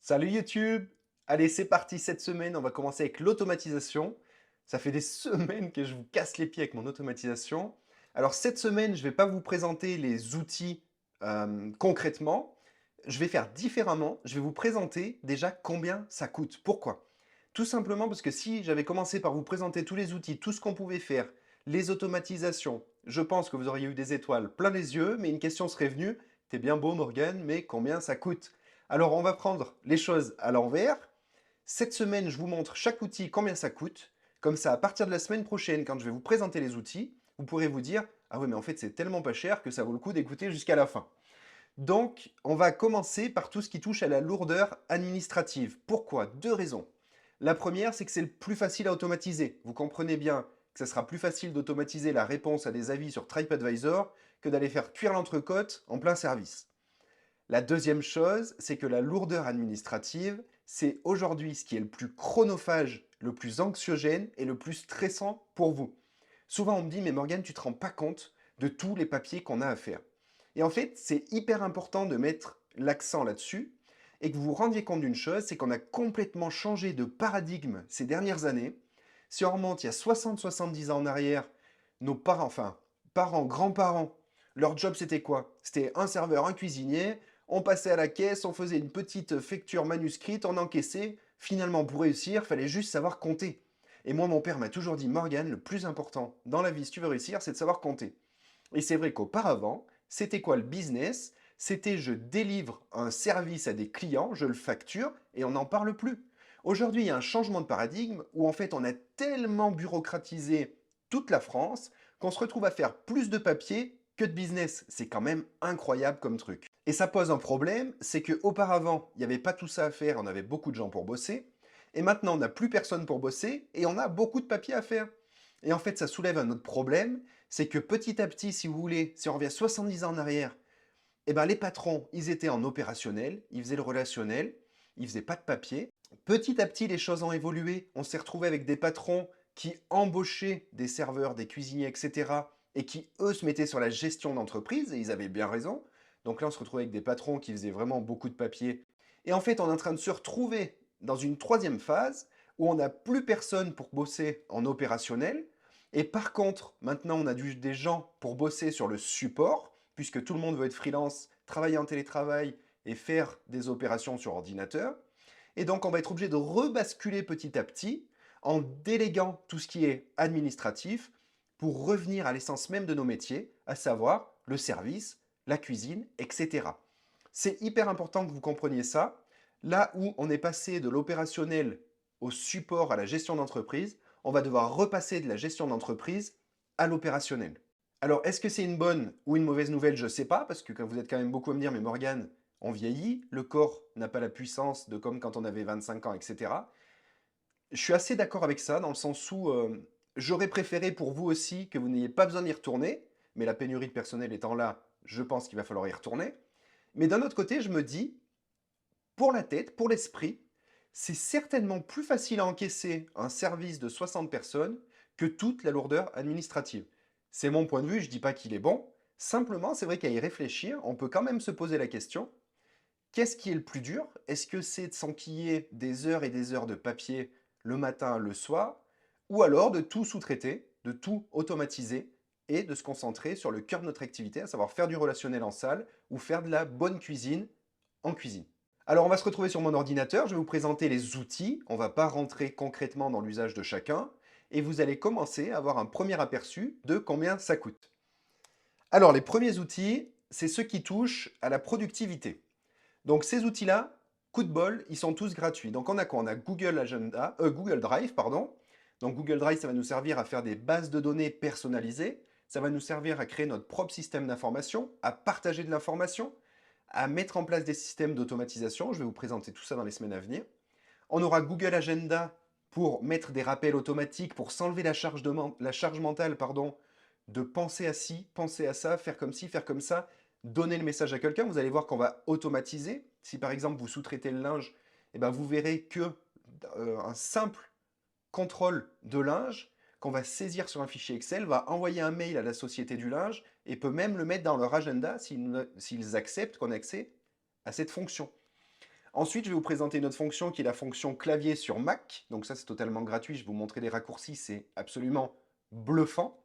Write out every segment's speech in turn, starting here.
Salut YouTube! Allez, c'est parti cette semaine, on va commencer avec l'automatisation. Ça fait des semaines que je vous casse les pieds avec mon automatisation. Alors cette semaine, je ne vais pas vous présenter les outils concrètement. Je vais faire différemment. Je vais vous présenter déjà combien ça coûte. Pourquoi? Tout simplement parce que si j'avais commencé par vous présenter tous les outils, tout ce qu'on pouvait faire, les automatisations, je pense que vous auriez eu des étoiles plein les yeux, mais une question serait venue, t'es bien beau Morgan, mais combien ça coûte? Alors, on va prendre les choses à l'envers. Cette semaine, je vous montre chaque outil combien ça coûte. Comme ça, à partir de la semaine prochaine, quand je vais vous présenter les outils, vous pourrez vous dire « Ah oui, mais en fait, c'est tellement pas cher que ça vaut le coup d'écouter jusqu'à la fin. » Donc, on va commencer par tout ce qui touche à la lourdeur administrative. Pourquoi? Deux raisons. La première, c'est que c'est le plus facile à automatiser. Vous comprenez bien que ça sera plus facile d'automatiser la réponse à des avis sur TripAdvisor que d'aller faire cuire l'entrecôte en plein service. La deuxième chose, c'est que la lourdeur administrative, c'est aujourd'hui ce qui est le plus chronophage, le plus anxiogène et le plus stressant pour vous. Souvent, on me dit, mais Morgane, tu ne te rends pas compte de tous les papiers qu'on a à faire. Et en fait, c'est hyper important de mettre l'accent là-dessus et que vous vous rendiez compte d'une chose, c'est qu'on a complètement changé de paradigme ces dernières années. Si on remonte il y a 60-70 ans en arrière, nos parents, enfin, parents, grands-parents, leur job c'était quoi? C'était un serveur, un cuisinier, on passait à la caisse, on faisait une petite facture manuscrite, on encaissait. Finalement, pour réussir, il fallait juste savoir compter. Et moi, mon père m'a toujours dit, Morgane, le plus important dans la vie, si tu veux réussir, c'est de savoir compter. Et c'est vrai qu'auparavant, c'était quoi le business? C'était je délivre un service à des clients, je le facture et on n'en parle plus. Aujourd'hui, il y a un changement de paradigme où en fait on a tellement bureaucratisé toute la France qu'on se retrouve à faire plus de papier que de business. C'est quand même incroyable comme truc. Et ça pose un problème, c'est qu'auparavant, il n'y avait pas tout ça à faire, on avait beaucoup de gens pour bosser. Et maintenant, on n'a plus personne pour bosser et on a beaucoup de papier à faire. Et en fait, ça soulève un autre problème, c'est que petit à petit, si vous voulez, si on revient 70 ans en arrière, eh ben, les patrons, ils étaient en opérationnel, ils faisaient le relationnel, ils faisaient pas de papier. Petit à petit, les choses ont évolué. On s'est retrouvé avec des patrons qui embauchaient des serveurs, des cuisiniers, etc. et qui, eux, se mettaient sur la gestion d'entreprise, et ils avaient bien raison. Donc là, on se retrouvait avec des patrons qui faisaient vraiment beaucoup de papier. Et en fait, on est en train de se retrouver dans une troisième phase où on n'a plus personne pour bosser en opérationnel. Et par contre, maintenant, on a des gens pour bosser sur le support, puisque tout le monde veut être freelance, travailler en télétravail et faire des opérations sur ordinateur. Et donc, on va être obligé de rebasculer petit à petit en déléguant tout ce qui est administratif pour revenir à l'essence même de nos métiers, à savoir le service, la cuisine, etc. C'est hyper important que vous compreniez ça. Là où on est passé de l'opérationnel au support à la gestion d'entreprise, on va devoir repasser de la gestion d'entreprise à l'opérationnel. Alors, est-ce que c'est une bonne ou une mauvaise nouvelle? Je ne sais pas, parce que quand vous êtes quand même beaucoup à me dire, mais Morgane, on vieillit, le corps n'a pas la puissance de comme quand on avait 25 ans, etc. Je suis assez d'accord avec ça, dans le sens où j'aurais préféré pour vous aussi que vous n'ayez pas besoin d'y retourner, mais la pénurie de personnel étant là, je pense qu'il va falloir y retourner. Mais d'un autre côté, je me dis, pour la tête, pour l'esprit, c'est certainement plus facile à encaisser un service de 60 personnes que toute la lourdeur administrative. C'est mon point de vue, je ne dis pas qu'il est bon. Simplement, c'est vrai qu'à y réfléchir, on peut quand même se poser la question, qu'est-ce qui est le plus dur? Est-ce que c'est de s'enquiller des heures et des heures de papier le matin, le soir, ou alors de tout sous-traiter, de tout automatiser et de se concentrer sur le cœur de notre activité, à savoir faire du relationnel en salle ou faire de la bonne cuisine en cuisine. Alors on va se retrouver sur mon ordinateur, je vais vous présenter les outils, on ne va pas rentrer concrètement dans l'usage de chacun, et vous allez commencer à avoir un premier aperçu de combien ça coûte. Alors les premiers outils, c'est ceux qui touchent à la productivité. Donc ces outils-là, coup de bol, ils sont tous gratuits. Donc on a quoi? On a Google Drive, pardon. Donc Google Drive, ça va nous servir à faire des bases de données personnalisées, ça va nous servir à créer notre propre système d'information, à partager de l'information, à mettre en place des systèmes d'automatisation. Je vais vous présenter tout ça dans les semaines à venir. On aura Google Agenda pour mettre des rappels automatiques, pour s'enlever la charge mentale pardon, de penser à ci, penser à ça, faire comme ci, faire comme ça, donner le message à quelqu'un. Vous allez voir qu'on va automatiser. Si par exemple vous sous-traitez le linge, eh ben, vous verrez que un simple contrôle de linge qu'on va saisir sur un fichier Excel va envoyer un mail à la société du linge et peut même le mettre dans leur agenda s'ils acceptent qu'on ait accès à cette fonction. Ensuite, je vais vous présenter une autre fonction qui est la fonction clavier sur Mac. Donc ça, c'est totalement gratuit. Je vais vous montrer les raccourcis. C'est absolument bluffant.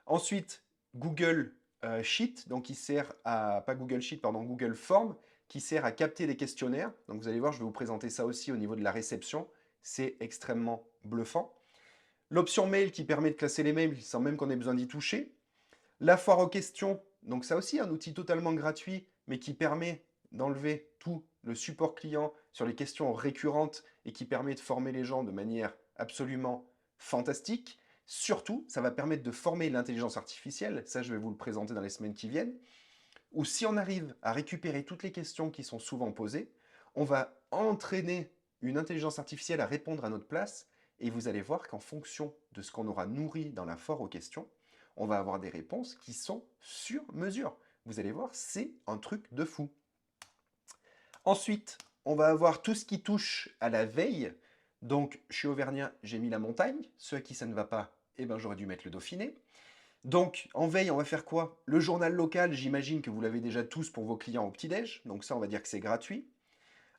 Ensuite, Google Sheet, donc qui sert à, pas Google Sheet, pardon, Google Form, qui sert à capter des questionnaires. Donc vous allez voir, je vais vous présenter ça aussi au niveau de la réception. C'est extrêmement bluffant. L'option mail qui permet de classer les mails sans même qu'on ait besoin d'y toucher. La foire aux questions, donc ça aussi un outil totalement gratuit, mais qui permet d'enlever tout le support client sur les questions récurrentes et qui permet de former les gens de manière absolument fantastique. Surtout, ça va permettre de former l'intelligence artificielle, ça je vais vous le présenter dans les semaines qui viennent, où si on arrive à récupérer toutes les questions qui sont souvent posées, on va entraîner une intelligence artificielle à répondre à notre place, et vous allez voir qu'en fonction de ce qu'on aura nourri dans la foire aux questions, on va avoir des réponses qui sont sur mesure. Vous allez voir, c'est un truc de fou. Ensuite, on va avoir tout ce qui touche à la veille. Donc, je suis auvergnat, j'ai mis la montagne. Ceux à qui ça ne va pas, eh ben, j'aurais dû mettre le Dauphiné. Donc, en veille, on va faire quoi? Le journal local, j'imagine que vous l'avez déjà tous pour vos clients au petit-déj. Donc ça, on va dire que c'est gratuit.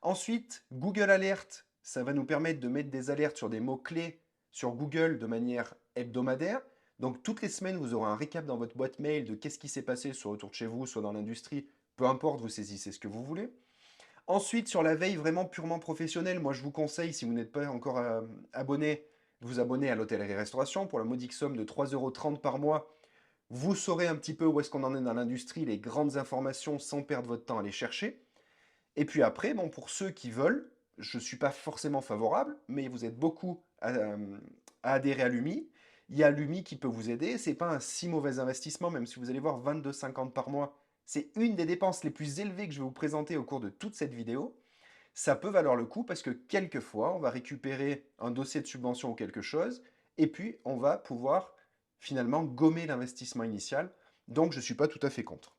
Ensuite, Google Alert, ça va nous permettre de mettre des alertes sur des mots-clés sur Google de manière hebdomadaire. Donc toutes les semaines, vous aurez un récap dans votre boîte mail de qu'est-ce qui s'est passé soit autour de chez vous, soit dans l'industrie. Peu importe, vous saisissez ce que vous voulez. Ensuite, sur la veille vraiment purement professionnelle, moi je vous conseille, si vous n'êtes pas encore abonné, de vous abonner à l'hôtellerie-restauration pour la modique somme de 3,30 € par mois. Vous saurez un petit peu où est-ce qu'on en est dans l'industrie, les grandes informations sans perdre votre temps à les chercher. Et puis après, bon, pour ceux qui veulent, je ne suis pas forcément favorable, mais vous êtes beaucoup à adhérer à l'UMI. Il y a l'UMI qui peut vous aider. Ce n'est pas un si mauvais investissement, même si vous allez voir 22,50 € par mois. C'est une des dépenses les plus élevées que je vais vous présenter au cours de toute cette vidéo. Ça peut valoir le coup parce que quelquefois, on va récupérer un dossier de subvention ou quelque chose, et puis on va pouvoir finalement gommer l'investissement initial. Donc je ne suis pas tout à fait contre.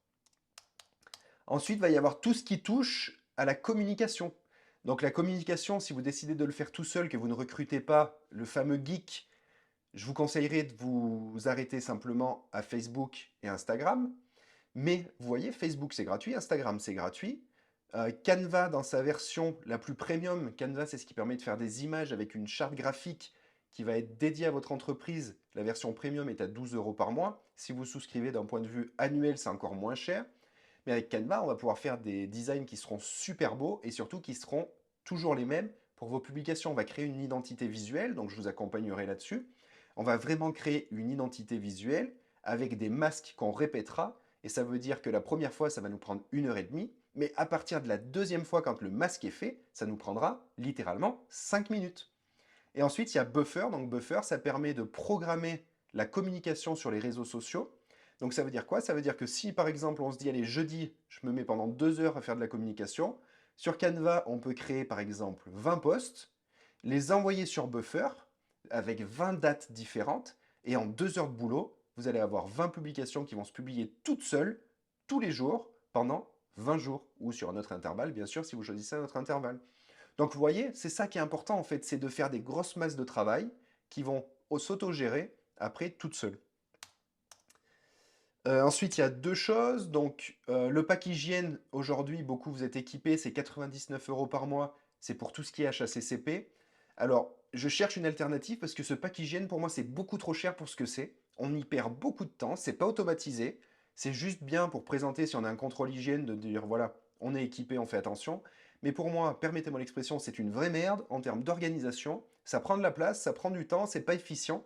Ensuite, il va y avoir tout ce qui touche à la communication. Donc la communication, si vous décidez de le faire tout seul, que vous ne recrutez pas le fameux geek, je vous conseillerais de vous arrêter simplement à Facebook et Instagram. Mais vous voyez, Facebook c'est gratuit, Instagram c'est gratuit. Canva dans sa version la plus premium, Canva c'est ce qui permet de faire des images avec une charte graphique qui va être dédiée à votre entreprise. La version premium est à 12 € par mois. Si vous souscrivez d'un point de vue annuel, c'est encore moins cher. Mais avec Canva, on va pouvoir faire des designs qui seront super beaux et surtout qui seront toujours les mêmes pour vos publications. On va créer une identité visuelle, donc je vous accompagnerai là-dessus. On va vraiment créer une identité visuelle avec des masques qu'on répétera. Et ça veut dire que la première fois, ça va nous prendre 1h30. Mais à partir de la deuxième fois, quand le masque est fait, ça nous prendra littéralement 5 minutes. Et ensuite, il y a Buffer. Donc Buffer, ça permet de programmer la communication sur les réseaux sociaux. Donc ça veut dire quoi? Ça veut dire que si par exemple on se dit allez jeudi, je me mets pendant 2 heures à faire de la communication, sur Canva on peut créer par exemple 20 posts, les envoyer sur Buffer avec 20 dates différentes et en 2 heures de boulot, vous allez avoir 20 publications qui vont se publier toutes seules tous les jours pendant 20 jours ou sur un autre intervalle bien sûr si vous choisissez un autre intervalle. Donc vous voyez, c'est ça qui est important en fait, c'est de faire des grosses masses de travail qui vont s'auto-gérer après toutes seules. Ensuite, il y a deux choses. Donc, le pack hygiène, aujourd'hui, beaucoup vous êtes équipés, c'est 99 € par mois. C'est pour tout ce qui est HACCP. Alors, je cherche une alternative parce que ce pack hygiène, pour moi, c'est beaucoup trop cher pour ce que c'est. On y perd beaucoup de temps, c'est pas automatisé. C'est juste bien pour présenter si on a un contrôle hygiène, de dire voilà, on est équipé, on fait attention. Mais pour moi, permettez-moi l'expression, c'est une vraie merde en termes d'organisation. Ça prend de la place, ça prend du temps, c'est pas efficient.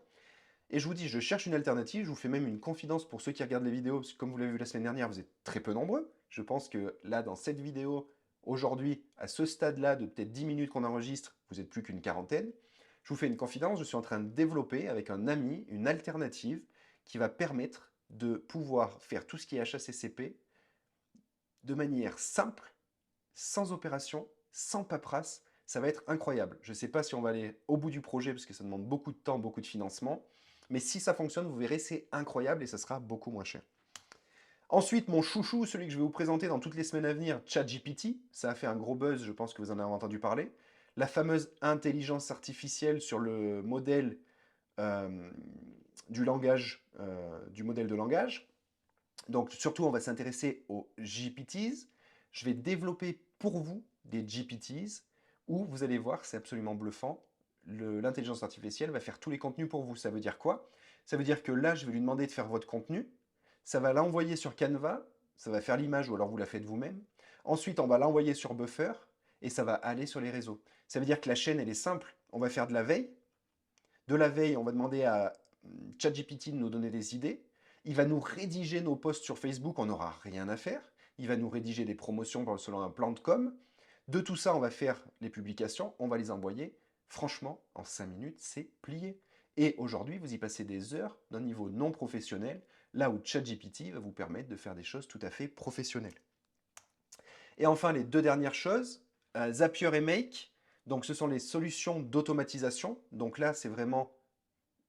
Et je vous dis, je cherche une alternative, je vous fais même une confidence pour ceux qui regardent les vidéos, parce que comme vous l'avez vu la semaine dernière, vous êtes très peu nombreux. Je pense que là, dans cette vidéo, aujourd'hui, à ce stade-là, de peut-être 10 minutes qu'on enregistre, vous n'êtes plus qu'une quarantaine. Je vous fais une confidence, je suis en train de développer avec un ami une alternative qui va permettre de pouvoir faire tout ce qui est HACCP de manière simple, sans opération, sans paperasse. Ça va être incroyable. Je ne sais pas si on va aller au bout du projet parce que ça demande beaucoup de temps, beaucoup de financement. Mais si ça fonctionne, vous verrez, c'est incroyable et ça sera beaucoup moins cher. Ensuite, mon chouchou, celui que je vais vous présenter dans toutes les semaines à venir, ChatGPT. Ça a fait un gros buzz, je pense que vous en avez entendu parler. La fameuse intelligence artificielle sur le modèle euh, du langage, du modèle de langage. Donc surtout, on va s'intéresser aux GPTs. Je vais développer pour vous des GPTs, où vous allez voir, c'est absolument bluffant, l'intelligence artificielle va faire tous les contenus pour vous. Ça veut dire quoi? Ça veut dire que là, je vais lui demander de faire votre contenu, ça va l'envoyer sur Canva, ça va faire l'image ou alors vous la faites vous-même. Ensuite, on va l'envoyer sur Buffer et ça va aller sur les réseaux. Ça veut dire que la chaîne, elle est simple. On va faire de la veille. De la veille, on va demander à ChatGPT de nous donner des idées. Il va nous rédiger nos posts sur Facebook, on n'aura rien à faire. Il va nous rédiger des promotions selon un plan de com. De tout ça, on va faire les publications, on va les envoyer. Franchement, en 5 minutes, c'est plié. Et aujourd'hui, vous y passez des heures d'un niveau non professionnel, là où ChatGPT va vous permettre de faire des choses tout à fait professionnelles. Et enfin, les deux dernières choses, Zapier et Make. Donc, ce sont les solutions d'automatisation. Donc là, c'est vraiment,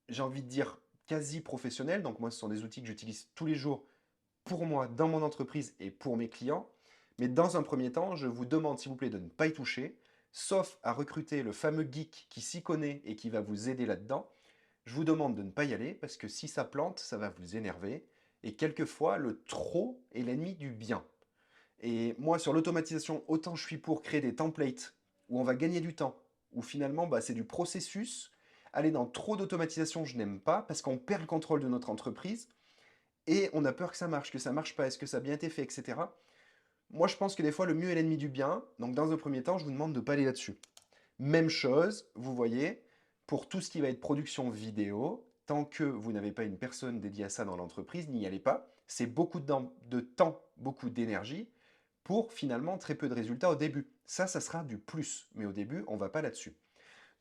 j'ai envie de dire, quasi professionnel. Donc moi, ce sont des outils que j'utilise tous les jours pour moi, dans mon entreprise et pour mes clients. Mais dans un premier temps, je vous demande, s'il vous plaît, de ne pas y toucher, sauf à recruter le fameux geek qui s'y connaît et qui va vous aider là-dedans. Je vous demande de ne pas y aller parce que si ça plante, ça va vous énerver. Et quelquefois, le trop est l'ennemi du bien. Et moi, sur l'automatisation, autant je suis pour créer des templates où on va gagner du temps, où finalement, c'est du processus. Aller dans trop d'automatisation, je n'aime pas parce qu'on perd le contrôle de notre entreprise et on a peur que ça marche pas, est-ce que ça a bien été fait, etc. Moi, je pense que des fois, le mieux est l'ennemi du bien. Donc, dans un premier temps, je vous demande de ne pas aller là-dessus. Même chose, vous voyez, pour tout ce qui va être production vidéo, tant que vous n'avez pas une personne dédiée à ça dans l'entreprise, n'y allez pas. C'est beaucoup de temps, beaucoup d'énergie pour finalement très peu de résultats au début. Ça sera du plus, mais au début, on ne va pas là-dessus.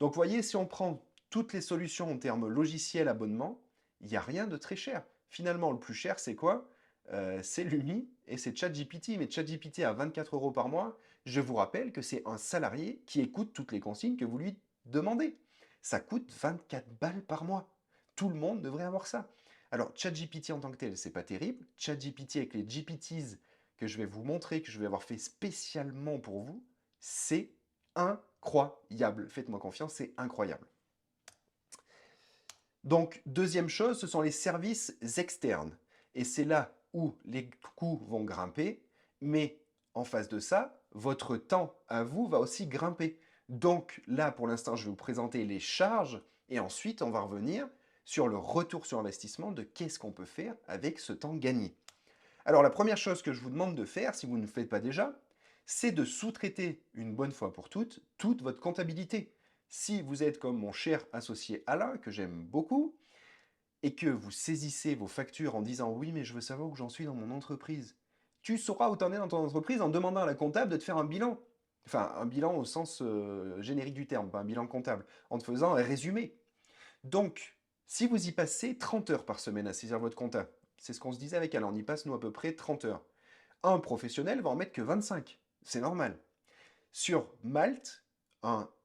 Donc, vous voyez, si on prend toutes les solutions en termes logiciel, abonnement, il n'y a rien de très cher. Finalement, le plus cher, c'est quoi? C'est Lumi et c'est ChatGPT. Mais ChatGPT à 24 € par mois, je vous rappelle que c'est un salarié qui écoute toutes les consignes que vous lui demandez. Ça coûte 24 balles par mois. Tout le monde devrait avoir ça. Alors, ChatGPT en tant que tel, c'est pas terrible. ChatGPT avec les GPTs que je vais vous montrer, que je vais avoir fait spécialement pour vous, c'est incroyable. Faites-moi confiance, c'est incroyable. Donc, deuxième chose, ce sont les services externes. Et c'est là où les coûts vont grimper, mais en face de ça, votre temps à vous va aussi grimper. Donc là, pour l'instant, je vais vous présenter les charges et ensuite, on va revenir sur le retour sur investissement de qu'est-ce qu'on peut faire avec ce temps gagné. Alors, la première chose que je vous demande de faire, si vous ne le faites pas déjà, c'est de sous-traiter une bonne fois pour toutes toute votre comptabilité. Si vous êtes comme mon cher associé Alain, que j'aime beaucoup, et que vous saisissez vos factures en disant oui, mais je veux savoir où j'en suis dans mon entreprise, tu sauras où t'en es dans ton entreprise en demandant à la comptable de te faire un bilan. Enfin, un bilan au sens générique du terme, pas un bilan comptable, en te faisant un résumé. Donc, si vous y passez 30 heures par semaine à saisir votre compta, c'est ce qu'on se disait avec Alain, on y passe nous à peu près 30 heures. Un professionnel va en mettre que 25, c'est normal. Sur Malte,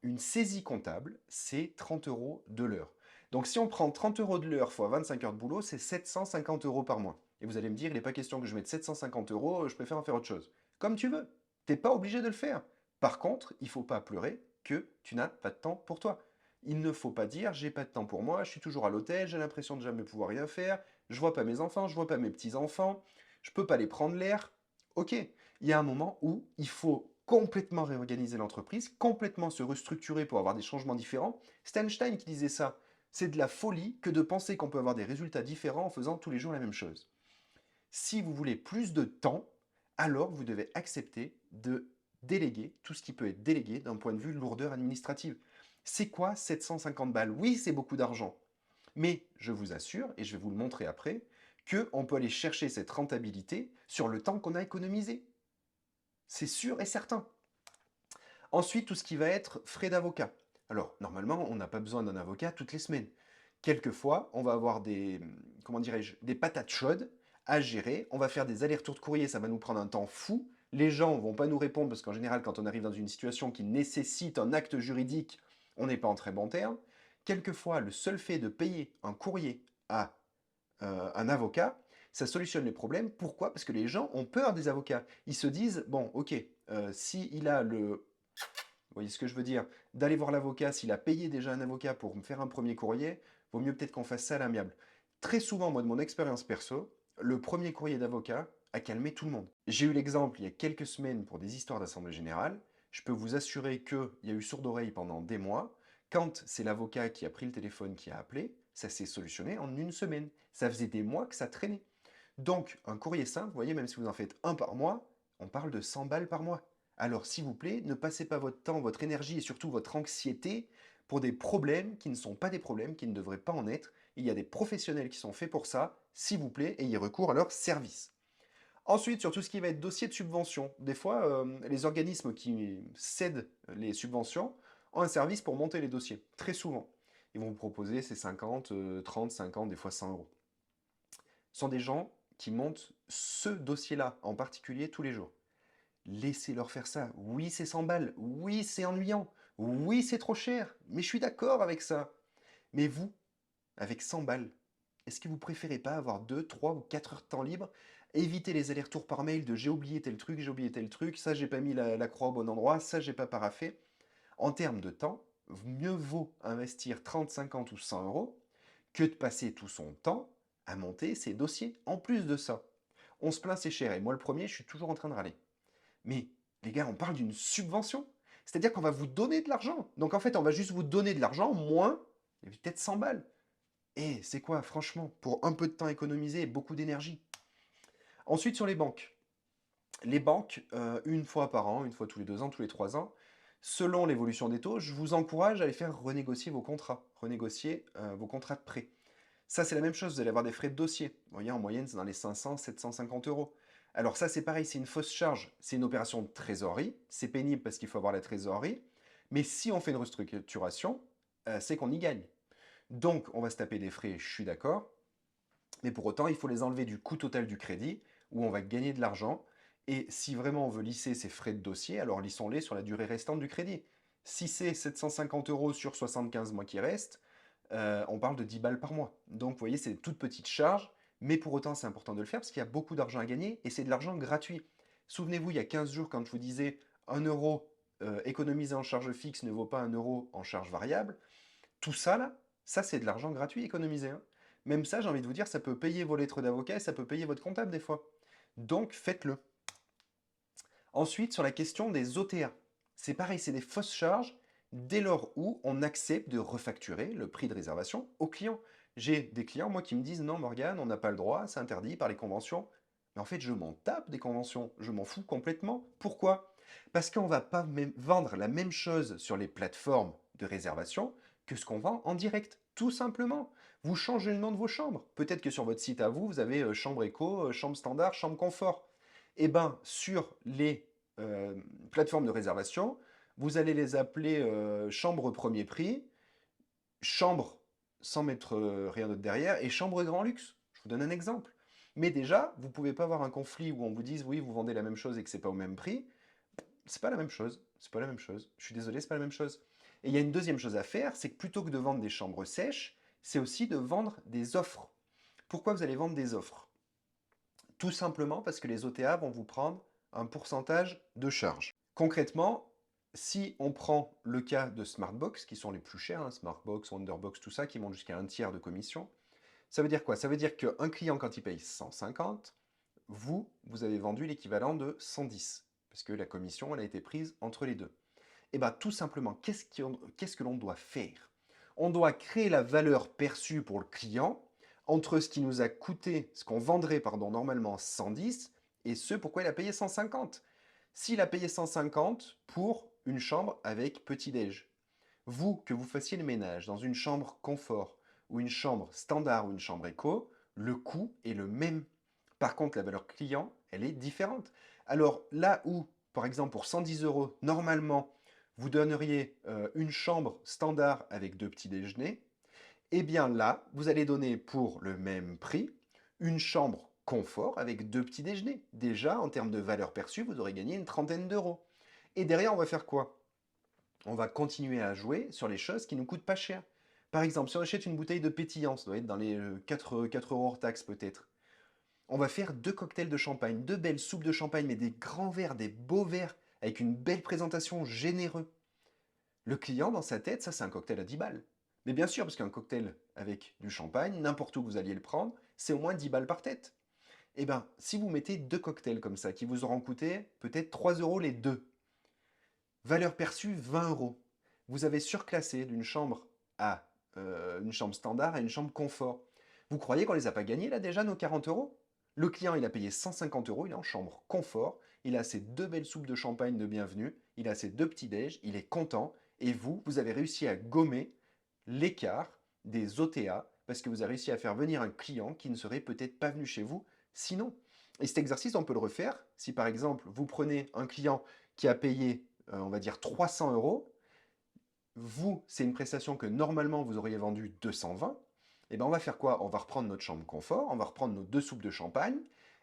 une saisie comptable, c'est 30 € de l'heure. Donc si on prend 30 € de l'heure fois 25 heures de boulot, c'est 750 € par mois. Et vous allez me dire, il n'est pas question que je mette 750 €, je préfère en faire autre chose. Comme tu veux, tu n'es pas obligé de le faire. Par contre, il ne faut pas pleurer que tu n'as pas de temps pour toi. Il ne faut pas dire, j'ai pas de temps pour moi, je suis toujours à l'hôtel, j'ai l'impression de jamais pouvoir rien faire, je vois pas mes enfants, je vois pas mes petits-enfants, je peux pas les prendre l'air. Ok, il y a un moment où il faut complètement réorganiser l'entreprise, complètement se restructurer pour avoir des changements différents. C'est Einstein qui disait ça. C'est de la folie que de penser qu'on peut avoir des résultats différents en faisant tous les jours la même chose. Si vous voulez plus de temps, alors vous devez accepter de déléguer tout ce qui peut être délégué d'un point de vue lourdeur administrative. C'est quoi 750 balles? Oui, c'est beaucoup d'argent. Mais je vous assure, et je vais vous le montrer après, qu'on peut aller chercher cette rentabilité sur le temps qu'on a économisé. C'est sûr et certain. Ensuite, tout ce qui va être frais d'avocat. Alors, normalement, on n'a pas besoin d'un avocat toutes les semaines. Quelquefois, on va avoir des, comment dirais-je, des patates chaudes à gérer. On va faire des allers-retours de courrier, ça va nous prendre un temps fou. Les gens ne vont pas nous répondre parce qu'en général, quand on arrive dans une situation qui nécessite un acte juridique, on n'est pas en très bon terme. Quelquefois, le seul fait de payer un courrier à un avocat, ça solutionne les problèmes. Pourquoi? Parce que les gens ont peur des avocats. Ils se disent, bon, ok, s'il a le vous voyez ce que je veux dire? D'aller voir l'avocat, s'il a payé déjà un avocat pour me faire un premier courrier, vaut mieux peut-être qu'on fasse ça à l'amiable. Très souvent, moi, de mon expérience perso, le premier courrier d'avocat a calmé tout le monde. J'ai eu l'exemple il y a quelques semaines pour des histoires d'assemblée générale. je peux vous assurer qu'il y a eu sourde oreille pendant des mois. Quand c'est l'avocat qui a pris le téléphone, qui a appelé, ça s'est solutionné en une semaine. Ça faisait des mois que ça traînait. Donc, un courrier simple, vous voyez, même si vous en faites un par mois, on parle de 100 balles par mois. Alors, s'il vous plaît, ne passez pas votre temps, votre énergie et surtout votre anxiété pour des problèmes qui ne sont pas des problèmes, qui ne devraient pas en être. Il y a des professionnels qui sont faits pour ça. S'il vous plaît, ayez recours à leur service. Ensuite, sur tout ce qui va être dossier de subvention, des fois, les organismes qui cèdent les subventions ont un service pour monter les dossiers, très souvent. Ils vont vous proposer ces 50, 30, 50, des fois 100 euros. Ce sont des gens qui montent ce dossier-là en particulier tous les jours. Laissez-leur faire ça. Oui, c'est 100 balles. Oui, c'est ennuyant. Oui, c'est trop cher. Mais je suis d'accord avec ça. Mais vous, avec 100 balles, est-ce que vous préférez pas avoir 2, 3 ou 4 heures de temps libre, éviter les allers-retours par mail de j'ai oublié tel truc, ça j'ai pas mis la croix au bon endroit, ça j'ai pas paraffé. En termes de temps, mieux vaut investir 30, 50 ou 100 euros que de passer tout son temps à monter ses dossiers. En plus de ça, on se plaint c'est cher, et moi le premier, je suis toujours en train de râler. Mais les gars, on parle d'une subvention. C'est-à-dire qu'on va vous donner de l'argent. Donc en fait, on va juste vous donner de l'argent, moins, peut-être 100 balles. Et c'est quoi, franchement, pour un peu de temps économisé et beaucoup d'énergie. Ensuite, sur les banques. Les banques, une fois par an, une fois tous les 2 ans, tous les 3 ans, selon l'évolution des taux, je vous encourage à aller faire renégocier vos contrats, renégocier vos contrats de prêt. Ça, c'est la même chose, vous allez avoir des frais de dossier. Vous voyez, en moyenne, c'est dans les 500, 750 euros. Alors ça, c'est pareil, c'est une fausse charge. C'est une opération de trésorerie. C'est pénible parce qu'il faut avoir la trésorerie. Mais si on fait une restructuration, c'est qu'on y gagne. Donc, on va se taper des frais, je suis d'accord. Mais pour autant, il faut les enlever du coût total du crédit, où on va gagner de l'argent. Et si vraiment on veut lisser ces frais de dossier, alors lissons-les sur la durée restante du crédit. Si c'est 750 euros sur 75 mois qui restent, on parle de 10 balles par mois. Donc vous voyez, c'est des toutes petites charges, mais pour autant c'est important de le faire parce qu'il y a beaucoup d'argent à gagner et c'est de l'argent gratuit. Souvenez-vous, il y a 15 jours, quand je vous disais 1 euro économisé en charge fixe ne vaut pas 1 euro en charge variable, tout ça là, ça c'est de l'argent gratuit économisé, hein. Même ça, j'ai envie de vous dire, ça peut payer vos lettres d'avocat et ça peut payer votre comptable des fois. Donc faites-le. Ensuite, sur la question des OTA. C'est pareil, c'est des fausses charges dès lors où on accepte de refacturer le prix de réservation au client. J'ai des clients, moi, qui me disent non, Morgane, on n'a pas le droit, c'est interdit par les conventions. Mais en fait, je m'en tape des conventions, je m'en fous complètement. Pourquoi? Parce qu'on ne va pas vendre la même chose sur les plateformes de réservation que ce qu'on vend en direct. Tout simplement. Vous changez le nom de vos chambres. Peut-être que sur votre site à vous, vous avez chambre éco, chambre standard, chambre confort. Eh bien, sur les plateformes de réservation, vous allez les appeler chambre premier prix, chambre sans mettre rien d'autre derrière, et chambre grand luxe. Je vous donne un exemple. Mais déjà, vous ne pouvez pas avoir un conflit où on vous dise oui, vous vendez la même chose et que c'est pas au même prix. C'est pas la même chose. C'est pas la même chose. Je suis désolé, c'est pas la même chose. Et il y a une deuxième chose à faire, c'est que plutôt que de vendre des chambres sèches, c'est aussi de vendre des offres. Pourquoi vous allez vendre des offres? Tout simplement parce que les OTA vont vous prendre un pourcentage de charge. Concrètement, si on prend le cas de Smartbox, qui sont les plus chers, hein, Smartbox, Wonderbox, tout ça, qui montent jusqu'à un tiers de commission, ça veut dire quoi? Ça veut dire qu'un client, quand il paye 150, vous avez vendu l'équivalent de 110, parce que la commission, elle a été prise entre les deux. Et bien, tout simplement, qu'est-ce que l'on doit faire? On doit créer la valeur perçue pour le client entre ce qui nous a coûté, ce qu'on vendrait, pardon, normalement 110, et ce pourquoi il a payé 150. S'il a payé 150 pour une chambre avec petit-déj, vous, que vous fassiez le ménage dans une chambre confort, ou une chambre standard, ou une chambre éco, le coût est le même. Par contre, la valeur client, elle est différente. Alors là où, par exemple, pour 110 euros, normalement, vous donneriez une chambre standard avec 2 petits déjeuners, eh bien là, vous allez donner pour le même prix une chambre confort avec 2 petits déjeuners. Déjà, en termes de valeur perçue, vous aurez gagné une trentaine d'euros. Et derrière, on va faire quoi? On va continuer à jouer sur les choses qui nous coûtent pas cher. Par exemple, si on achète une bouteille de pétillant, ça doit être dans les 4 euros hors taxe peut-être. On va faire 2 cocktails de champagne, 2 belles soupes de champagne, mais des grands verres, des beaux verres, avec une belle présentation généreux. Le client, dans sa tête, ça c'est un cocktail à 10 balles. Mais bien sûr, parce qu'un cocktail avec du champagne, n'importe où vous alliez le prendre, c'est au moins 10 balles par tête. Eh bien, si vous mettez 2 cocktails comme ça, qui vous auront coûté peut-être 3 euros les deux, Valeur perçue 20 euros. Vous avez surclassé d'une chambre à une chambre standard à une chambre confort. Vous croyez qu'on les a pas gagnés là déjà, nos 40 euros? Le client, il a payé 150 euros, il est en chambre confort, il a ses deux belles soupes de champagne de bienvenue, il a ses deux petits déj, il est content, et vous, vous avez réussi à gommer l'écart des OTA parce que vous avez réussi à faire venir un client qui ne serait peut-être pas venu chez vous sinon. Et cet exercice, on peut le refaire si par exemple vous prenez un client qui a payé, on va dire 300 euros, vous, c'est une prestation que normalement vous auriez vendue 220, et ben on va faire quoi? On va reprendre notre chambre confort, on va reprendre nos deux soupes de champagne,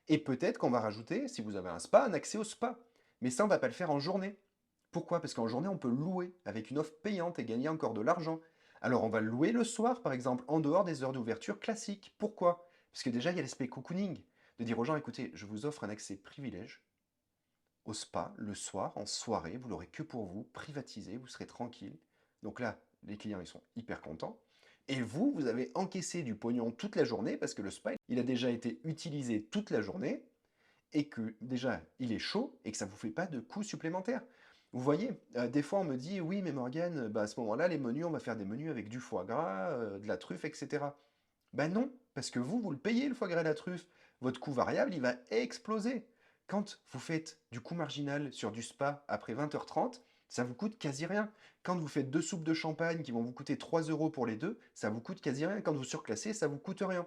et peut-être qu'on va rajouter, si vous avez un spa, un accès au spa. Mais ça, on ne va pas le faire en journée. Pourquoi? Parce qu'en journée, on peut louer avec une offre payante et gagner encore de l'argent. Alors on va louer le soir, par exemple, en dehors des heures d'ouverture classiques. Pourquoi? Parce que déjà, il y a l'aspect cocooning, de dire aux gens, écoutez, je vous offre un accès privilège au spa le soir, en soirée, vous l'aurez que pour vous, privatisé, vous serez tranquille. Donc là, les clients, ils sont hyper contents. Et vous, vous avez encaissé du pognon toute la journée parce que le spa, il a déjà été utilisé toute la journée et que déjà, il est chaud et que ça ne vous fait pas de coûts supplémentaires. Vous voyez, des fois on me dit, oui mais Morgane, bah, à ce moment-là, les menus, on va faire des menus avec du foie gras, de la truffe, etc. Ben non, parce que vous le payez le foie gras et la truffe. Votre coût variable, il va exploser. Quand vous faites du coût marginal sur du spa après 20h30, ça vous coûte quasi rien. Quand vous faites deux soupes de champagne qui vont vous coûter 3 euros pour les deux, ça vous coûte quasi rien. Quand vous surclassez, ça vous coûte rien.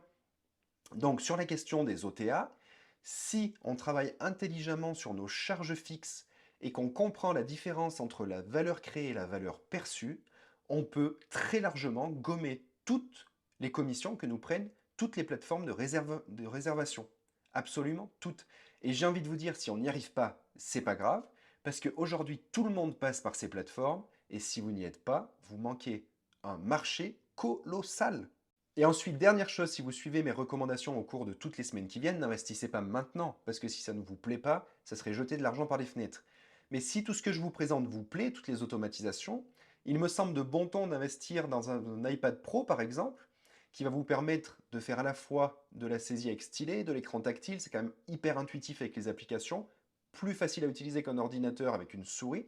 Donc sur la question des OTA, si on travaille intelligemment sur nos charges fixes et qu'on comprend la différence entre la valeur créée et la valeur perçue, on peut très largement gommer toutes les commissions que nous prennent toutes les plateformes de réservation. Absolument toutes. Et j'ai envie de vous dire, si on n'y arrive pas, c'est pas grave, parce qu'aujourd'hui, tout le monde passe par ces plateformes, et si vous n'y êtes pas, vous manquez un marché colossal. Et ensuite, dernière chose, si vous suivez mes recommandations au cours de toutes les semaines qui viennent, n'investissez pas maintenant, parce que si ça ne vous plaît pas, ça serait jeter de l'argent par les fenêtres. Mais si tout ce que je vous présente vous plaît, toutes les automatisations, il me semble de bon ton d'investir dans un iPad Pro, par exemple, qui va vous permettre de faire à la fois de la saisie avec stylet, de l'écran tactile, c'est quand même hyper intuitif avec les applications, plus facile à utiliser qu'un ordinateur avec une souris,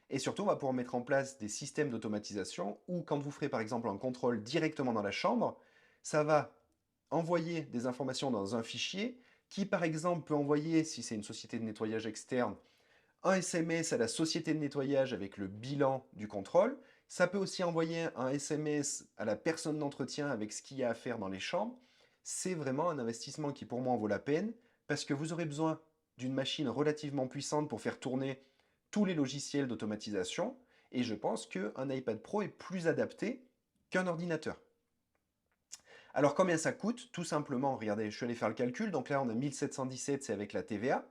et surtout, on va pouvoir mettre en place des systèmes d'automatisation où, quand vous ferez par exemple un contrôle directement dans la chambre, ça va envoyer des informations dans un fichier qui, par exemple, peut envoyer, si c'est une société de nettoyage externe, un SMS à la société de nettoyage avec le bilan du contrôle. Ça peut aussi envoyer un SMS à la personne d'entretien avec ce qu'il y a à faire dans les chambres. C'est vraiment un investissement qui, pour moi, en vaut la peine parce que vous aurez besoin d'une machine relativement puissante pour faire tourner tous les logiciels d'automatisation. Et je pense qu'un iPad Pro est plus adapté qu'un ordinateur. Alors combien ça coûte? Tout simplement, regardez, je suis allé faire le calcul. Donc là, on a 1717, c'est avec la TVA.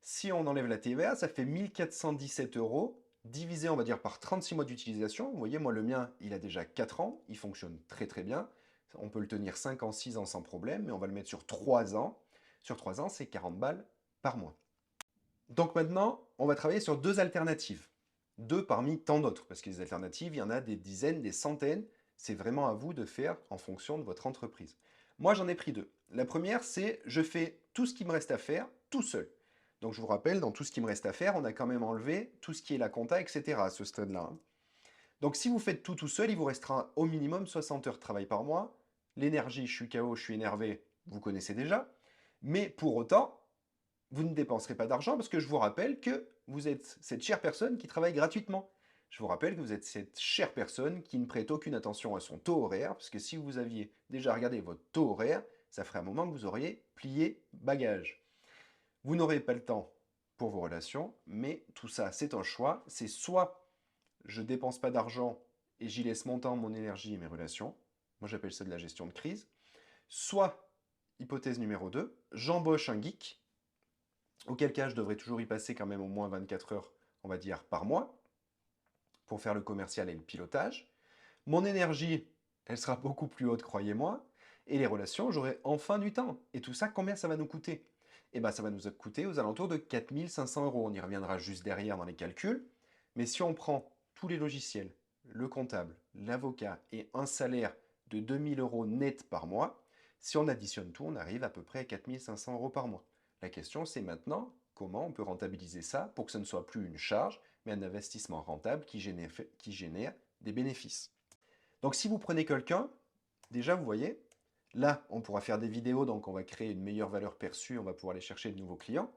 Si on enlève la TVA, ça fait 1417 euros, divisé, on va dire, par 36 mois d'utilisation. Vous voyez, moi, le mien, il a déjà 4 ans, il fonctionne très très bien. On peut le tenir 5 ans, 6 ans sans problème, mais on va le mettre sur 3 ans. Sur 3 ans, c'est 40 balles par mois. Donc maintenant, on va travailler sur deux alternatives. Deux parmi tant d'autres, parce que les alternatives, il y en a des dizaines, des centaines. C'est vraiment à vous de faire en fonction de votre entreprise. Moi, j'en ai pris deux. La première, c'est je fais tout ce qui me reste à faire tout seul. Donc je vous rappelle, dans tout ce qui me reste à faire, on a quand même enlevé tout ce qui est la compta, etc. à ce stade-là, hein. Donc si vous faites tout seul, il vous restera au minimum 60 heures de travail par mois. L'énergie, je suis KO, je suis énervé, vous connaissez déjà. Mais pour autant, vous ne dépenserez pas d'argent parce que je vous rappelle que vous êtes cette chère personne qui travaille gratuitement. Je vous rappelle que vous êtes cette chère personne qui ne prête aucune attention à son taux horaire, parce que si vous aviez déjà regardé votre taux horaire, ça ferait un moment que vous auriez plié bagage. Vous n'aurez pas le temps pour vos relations, mais tout ça, c'est un choix. C'est soit je dépense pas d'argent et j'y laisse mon temps, mon énergie et mes relations. Moi, j'appelle ça de la gestion de crise. Soit, hypothèse numéro 2, j'embauche un geek, auquel cas je devrais toujours y passer quand même au moins 24 heures, on va dire, par mois, pour faire le commercial et le pilotage. Mon énergie, elle sera beaucoup plus haute, croyez-moi, et les relations, j'aurai enfin du temps. Et tout ça, combien ça va nous coûter? Eh bien, ça va nous coûter aux alentours de 4500 euros. On y reviendra juste derrière dans les calculs. Mais si on prend tous les logiciels, le comptable, l'avocat et un salaire de 2000 euros net par mois, si on additionne tout, on arrive à peu près à 4500 euros par mois. La question, c'est maintenant comment on peut rentabiliser ça pour que ce ne soit plus une charge, mais un investissement rentable qui génère des bénéfices. Donc si vous prenez quelqu'un, déjà vous voyez, là on pourra faire des vidéos, donc on va créer une meilleure valeur perçue, on va pouvoir aller chercher de nouveaux clients.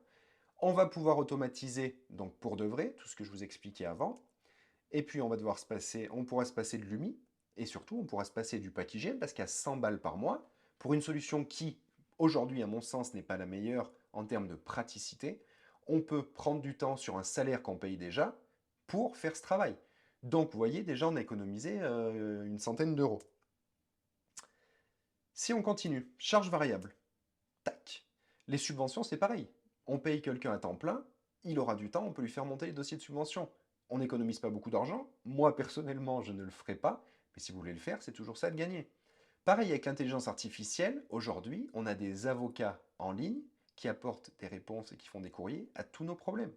On va pouvoir automatiser, donc pour de vrai, tout ce que je vous expliquais avant. Et puis on pourra se passer de l'UMI, et surtout on pourra se passer du pack hygiène, parce qu'à 100 balles par mois, pour une solution qui, aujourd'hui à mon sens, n'est pas la meilleure en termes de praticité, on peut prendre du temps sur un salaire qu'on paye déjà pour faire ce travail. Donc vous voyez, déjà on a économisé une centaine d'euros. Si on continue, charge variable, tac. Les subventions, c'est pareil. On paye quelqu'un à temps plein, il aura du temps, on peut lui faire monter les dossiers de subvention. On n'économise pas beaucoup d'argent. Moi, personnellement, je ne le ferai pas. Mais si vous voulez le faire, c'est toujours ça de gagner. Pareil avec l'intelligence artificielle. Aujourd'hui, on a des avocats en ligne qui apportent des réponses et qui font des courriers à tous nos problèmes.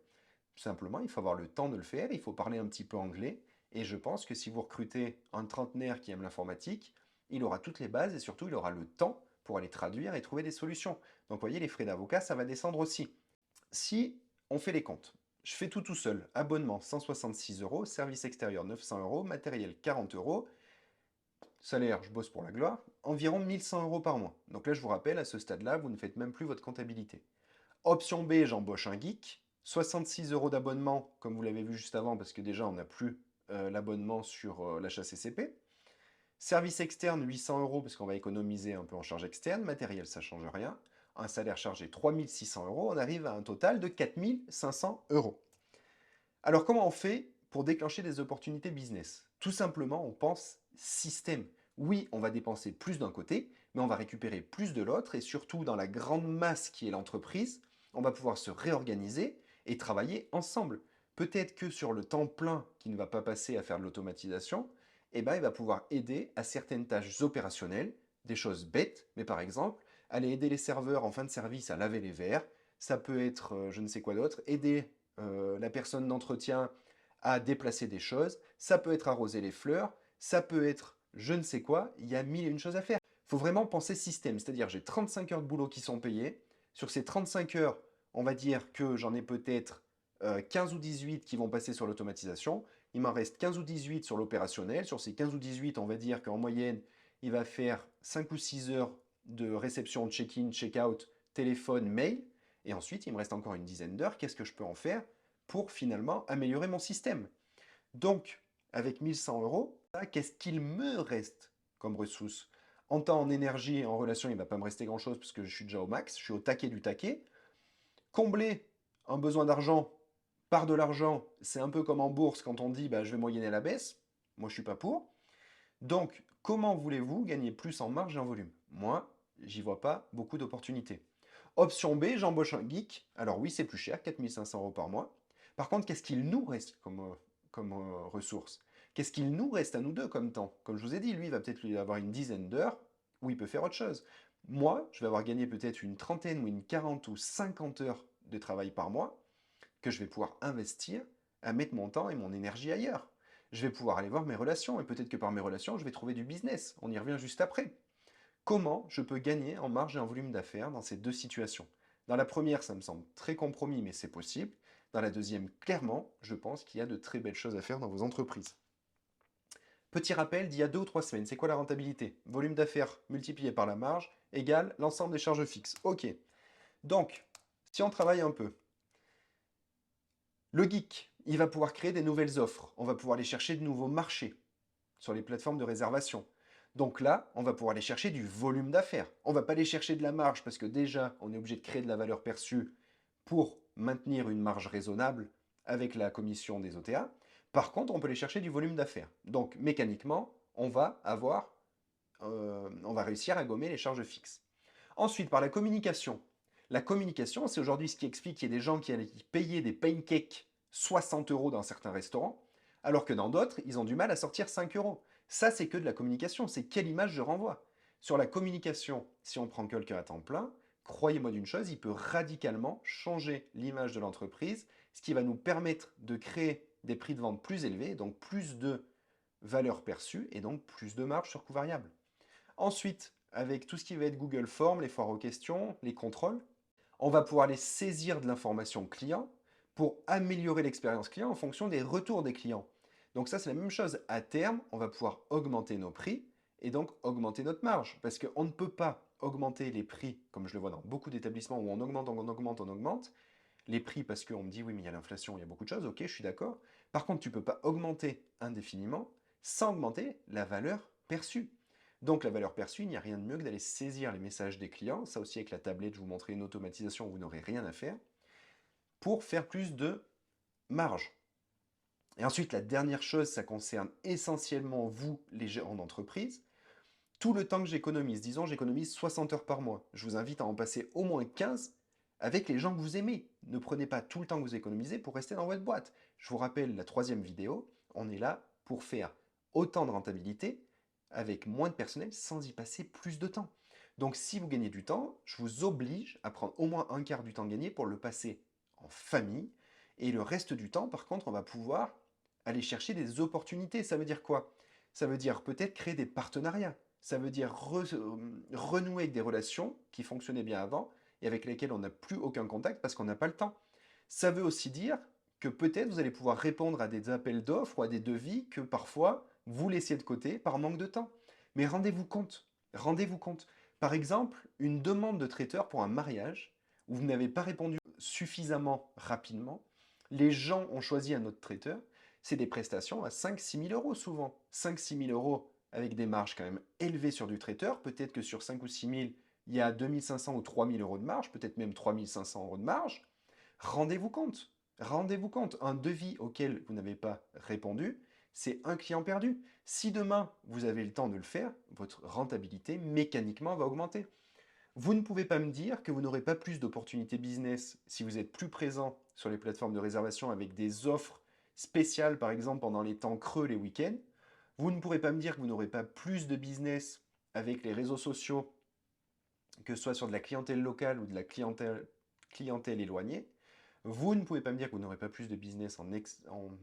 Simplement, il faut avoir le temps de le faire, il faut parler un petit peu anglais. Et je pense que si vous recrutez un trentenaire qui aime l'informatique, il aura toutes les bases et surtout, il aura le temps pour aller traduire et trouver des solutions. Donc, vous voyez, les frais d'avocat, ça va descendre aussi. Si on fait les comptes, je fais tout seul. Abonnement 166 euros, service extérieur 900 euros, matériel 40 euros, salaire, je bosse pour la gloire, environ 1100 euros par mois. Donc là, je vous rappelle, à ce stade-là, vous ne faites même plus votre comptabilité. Option B, j'embauche un geek. 66 euros d'abonnement, comme vous l'avez vu juste avant, parce que déjà, on n'a plus l'abonnement sur l'achat CCP. Service externe, 800 euros, parce qu'on va économiser un peu en charge externe. Matériel, ça ne change rien. Un salaire chargé, 3600 euros. On arrive à un total de 4500 euros. Alors, comment on fait pour déclencher des opportunités business? Tout simplement, on pense système. Oui, on va dépenser plus d'un côté, mais on va récupérer plus de l'autre. Et surtout, dans la grande masse qui est l'entreprise, on va pouvoir se réorganiser et travailler ensemble. Peut-être que sur le temps plein qui ne va pas passer à faire de l'automatisation, eh ben, il va pouvoir aider à certaines tâches opérationnelles, des choses bêtes, mais par exemple, aller aider les serveurs en fin de service à laver les verres. Ça peut être, je ne sais quoi d'autre, aider la personne d'entretien à déplacer des choses. Ça peut être arroser les fleurs. Ça peut être je ne sais quoi. Il y a mille et une choses à faire. Il faut vraiment penser système. C'est-à-dire, j'ai 35 heures de boulot qui sont payées. Sur ces 35 heures, on va dire que j'en ai peut-être 15 ou 18 qui vont passer sur l'automatisation. Il m'en reste 15 ou 18 sur l'opérationnel. Sur ces 15 ou 18, on va dire qu'en moyenne, il va faire 5 ou 6 heures de réception, check-in, check-out, téléphone, mail. Et ensuite, il me reste encore une dizaine d'heures. Qu'est-ce que je peux en faire pour finalement améliorer mon système? Donc, avec 1100 euros, qu'est-ce qu'il me reste comme ressource? En temps, en énergie et en relation, il ne va pas me rester grand-chose parce que je suis déjà au max, je suis au taquet du taquet. Combler un besoin d'argent par de l'argent, c'est un peu comme en bourse quand on dit bah, je vais moyenner la baisse. Moi, je ne suis pas pour. Donc, comment voulez-vous gagner plus en marge et en volume? Moi, j'y vois pas beaucoup d'opportunités. Option B, j'embauche un geek. Alors oui, c'est plus cher, 4500 euros par mois. Par contre, qu'est-ce qu'il nous reste comme ressource? Qu'est-ce qu'il nous reste à nous deux comme temps? Comme je vous ai dit, lui, il va peut-être avoir une dizaine d'heures où il peut faire autre chose. Moi, je vais avoir gagné peut-être une trentaine ou une 40 ou 50 heures de travail par mois que je vais pouvoir investir à mettre mon temps et mon énergie ailleurs. Je vais pouvoir aller voir mes relations et peut-être que par mes relations, je vais trouver du business. On y revient juste après. Comment je peux gagner en marge et en volume d'affaires dans ces deux situations? Dans la première, ça me semble très compromis, mais c'est possible. Dans la deuxième, clairement, je pense qu'il y a de très belles choses à faire dans vos entreprises. Petit rappel d'il y a 2 ou 3 semaines, c'est quoi la rentabilité? Volume d'affaires multiplié par la marge égale l'ensemble des charges fixes. Ok. Donc, si on travaille un peu, le geek, il va pouvoir créer des nouvelles offres. On va pouvoir aller chercher de nouveaux marchés sur les plateformes de réservation. Donc là, on va pouvoir aller chercher du volume d'affaires. On ne va pas aller chercher de la marge parce que déjà, on est obligé de créer de la valeur perçue pour maintenir une marge raisonnable avec la commission des OTA. Par contre, on peut aller chercher du volume d'affaires. Donc mécaniquement, on va réussir à gommer les charges fixes. Ensuite, par la communication. La communication, c'est aujourd'hui ce qui explique qu'il y a des gens qui allaient payer des pancakes 60 euros dans certains restaurants, alors que dans d'autres, ils ont du mal à sortir 5 euros. Ça, c'est que de la communication. C'est quelle image je renvoie. Sur la communication, si on prend quelqu'un à temps plein, croyez-moi d'une chose, il peut radicalement changer l'image de l'entreprise, ce qui va nous permettre de créer des prix de vente plus élevés, donc plus de valeur perçue et donc plus de marge sur coût variable. Ensuite, avec tout ce qui va être Google Forms, les foires aux questions, les contrôles, on va pouvoir aller saisir de l'information client pour améliorer l'expérience client en fonction des retours des clients. Donc ça, c'est la même chose. À terme, on va pouvoir augmenter nos prix et donc augmenter notre marge. Parce qu'on ne peut pas augmenter les prix, comme je le vois dans beaucoup d'établissements où on augmente, on augmente, on augmente. Les prix parce qu'on me dit oui, mais il y a l'inflation, il y a beaucoup de choses, ok, je suis d'accord. Par contre, tu ne peux pas augmenter indéfiniment sans augmenter la valeur perçue. Donc la valeur perçue, il n'y a rien de mieux que d'aller saisir les messages des clients. Ça aussi, avec la tablette, je vous montrerai une automatisation où vous n'aurez rien à faire pour faire plus de marge. Et ensuite, la dernière chose, ça concerne essentiellement vous, les gérants d'entreprise. Tout le temps que j'économise, disons j'économise 60 heures par mois, je vous invite à en passer au moins 15 avec les gens que vous aimez. Ne prenez pas tout le temps que vous économisez pour rester dans votre boîte. Je vous rappelle la troisième vidéo, on est là pour faire autant de rentabilité avec moins de personnel sans y passer plus de temps. Donc si vous gagnez du temps, je vous oblige à prendre au moins un quart du temps gagné pour le passer en famille. Et le reste du temps, par contre, on va pouvoir aller chercher des opportunités. Ça veut dire quoi? Ça veut dire peut-être créer des partenariats. Ça veut dire renouer avec des relations qui fonctionnaient bien avant et avec lesquelles on n'a plus aucun contact parce qu'on n'a pas le temps. Ça veut aussi dire que peut-être vous allez pouvoir répondre à des appels d'offres ou à des devis que parfois vous laissiez de côté par manque de temps. Mais rendez-vous compte. Par exemple, une demande de traiteur pour un mariage où vous n'avez pas répondu suffisamment rapidement, les gens ont choisi un autre traiteur, c'est des prestations à 5 000 à 6 000 euros souvent. 5 000 à 6 000 euros avec des marges quand même élevées sur du traiteur. Peut-être que sur 5 ou 6 000, il y a 2 500 ou 3 000 euros de marge, peut-être même 3 500 euros de marge. Rendez-vous compte. Rendez-vous compte. Un devis auquel vous n'avez pas répondu, c'est un client perdu. Si demain, vous avez le temps de le faire, votre rentabilité mécaniquement va augmenter. Vous ne pouvez pas me dire que vous n'aurez pas plus d'opportunités business si vous êtes plus présent sur les plateformes de réservation avec des offres spéciales, par exemple pendant les temps creux, les week-ends. Vous ne pourrez pas me dire que vous n'aurez pas plus de business avec les réseaux sociaux, que ce soit sur de la clientèle locale ou de la clientèle éloignée. Vous ne pouvez pas me dire que vous n'aurez pas plus de business en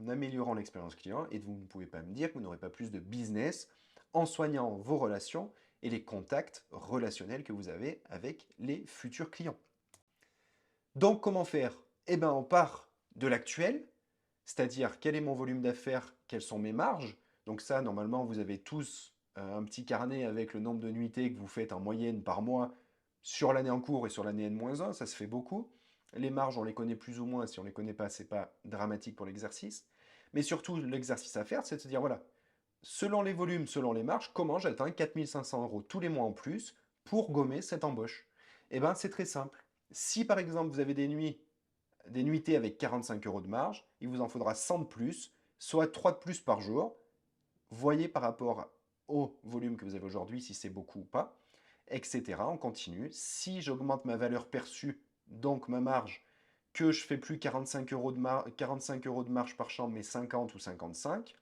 améliorant l'expérience client et vous ne pouvez pas me dire que vous n'aurez pas plus de business en soignant vos relations et les contacts relationnels que vous avez avec les futurs clients. Donc comment faire? Eh bien on part de l'actuel, c'est-à-dire quel est mon volume d'affaires, quelles sont mes marges. Donc ça, normalement, vous avez tous un petit carnet avec le nombre de nuitées que vous faites en moyenne par mois sur l'année en cours et sur l'année N-1, ça se fait beaucoup. Les marges, on les connaît plus ou moins, si on ne les connaît pas, ce n'est pas dramatique pour l'exercice. Mais surtout, l'exercice à faire, c'est de se dire, voilà, selon les volumes, selon les marges, comment j'atteins 4 500 euros tous les mois en plus pour gommer cette embauche? Eh bien, c'est très simple. Si par exemple, vous avez des nuitées avec 45 euros de marge, il vous en faudra 100 de plus, soit 3 de plus par jour. Voyez par rapport au volume que vous avez aujourd'hui si c'est beaucoup ou pas, etc. On continue. Si j'augmente ma valeur perçue, donc ma marge, que je fais plus 45 euros de marge par chambre, mais 50 ou 55,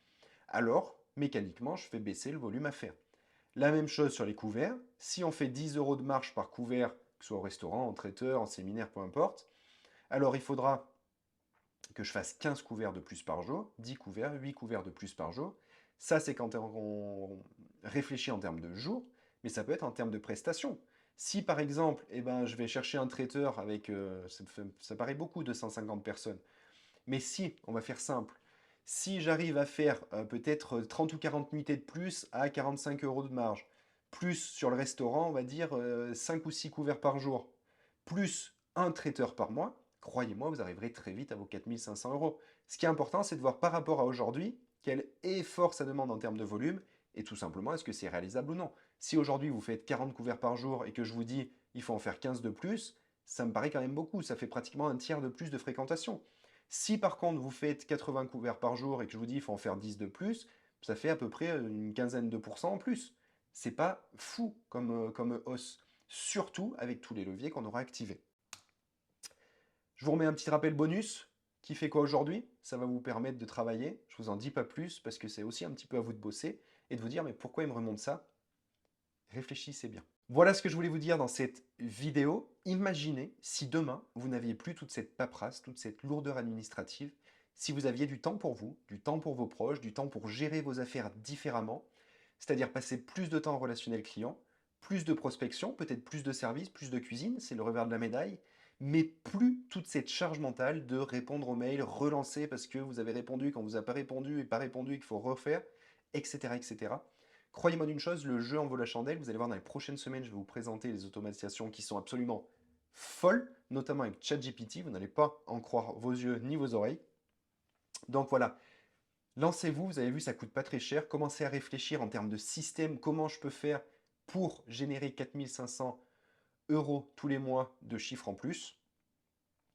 alors mécaniquement, je fais baisser le volume à faire. La même chose sur les couverts. Si on fait 10 euros de marge par couvert, que ce soit au restaurant, en traiteur, en séminaire, peu importe, alors il faudra que je fasse 15 couverts de plus par jour, 10 couverts, 8 couverts de plus par jour. Ça, c'est quand on réfléchit en termes de jours, mais ça peut être en termes de prestations. Si par exemple, eh ben, je vais chercher un traiteur avec, ça paraît beaucoup, 250 personnes, mais si, on va faire simple, si j'arrive à faire peut-être 30 ou 40 nuitées de plus à 45 euros de marge, plus sur le restaurant, on va dire 5 ou 6 couverts par jour, plus un traiteur par mois, croyez-moi, vous arriverez très vite à vos 4500 euros. Ce qui est important, c'est de voir par rapport à aujourd'hui quel effort ça demande en termes de volume et tout simplement, est-ce que c'est réalisable ou non. Si aujourd'hui vous faites 40 couverts par jour et que je vous dis il faut en faire 15 de plus, ça me paraît quand même beaucoup, ça fait pratiquement un tiers de plus de fréquentation. Si par contre vous faites 80 couverts par jour et que je vous dis il faut en faire 10 de plus, ça fait à peu près une quinzaine de pourcents en plus. C'est pas fou comme hausse, surtout avec tous les leviers qu'on aura activés. Je vous remets un petit rappel bonus. Qui fait quoi aujourd'hui? Ça va vous permettre de travailler. Je vous en dis pas plus parce que c'est aussi un petit peu à vous de bosser et de vous dire mais pourquoi il me remonte ça? Réfléchissez bien. Voilà ce que je voulais vous dire dans cette vidéo. Imaginez si demain, vous n'aviez plus toute cette paperasse, toute cette lourdeur administrative, si vous aviez du temps pour vous, du temps pour vos proches, du temps pour gérer vos affaires différemment, c'est-à-dire passer plus de temps en relationnel client, plus de prospection, peut-être plus de services, plus de cuisine, c'est le revers de la médaille, mais plus toute cette charge mentale de répondre aux mails, relancer parce que vous avez répondu quand vous n'avez pas répondu et pas répondu et qu'il faut refaire, etc., etc. Croyez-moi d'une chose, le jeu en vaut la chandelle. Vous allez voir dans les prochaines semaines, je vais vous présenter les automatisations qui sont absolument folles, notamment avec ChatGPT. Vous n'allez pas en croire vos yeux ni vos oreilles. Donc voilà, lancez-vous, vous avez vu, ça coûte pas très cher. Commencez à réfléchir en termes de système, comment je peux faire pour générer 4500 euros tous les mois de chiffres en plus.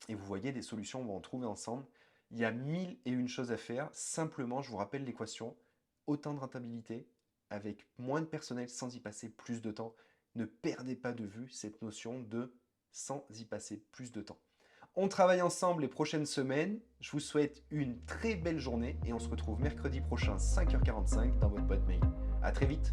Et vous voyez, des solutions, on va en trouver ensemble. Il y a 1001 choses à faire. Simplement, je vous rappelle l'équation. Autant de rentabilité avec moins de personnel sans y passer plus de temps. Ne perdez pas de vue cette notion de sans y passer plus de temps. On travaille ensemble les prochaines semaines. Je vous souhaite une très belle journée et on se retrouve mercredi prochain 5h45 dans votre boîte mail. À très vite.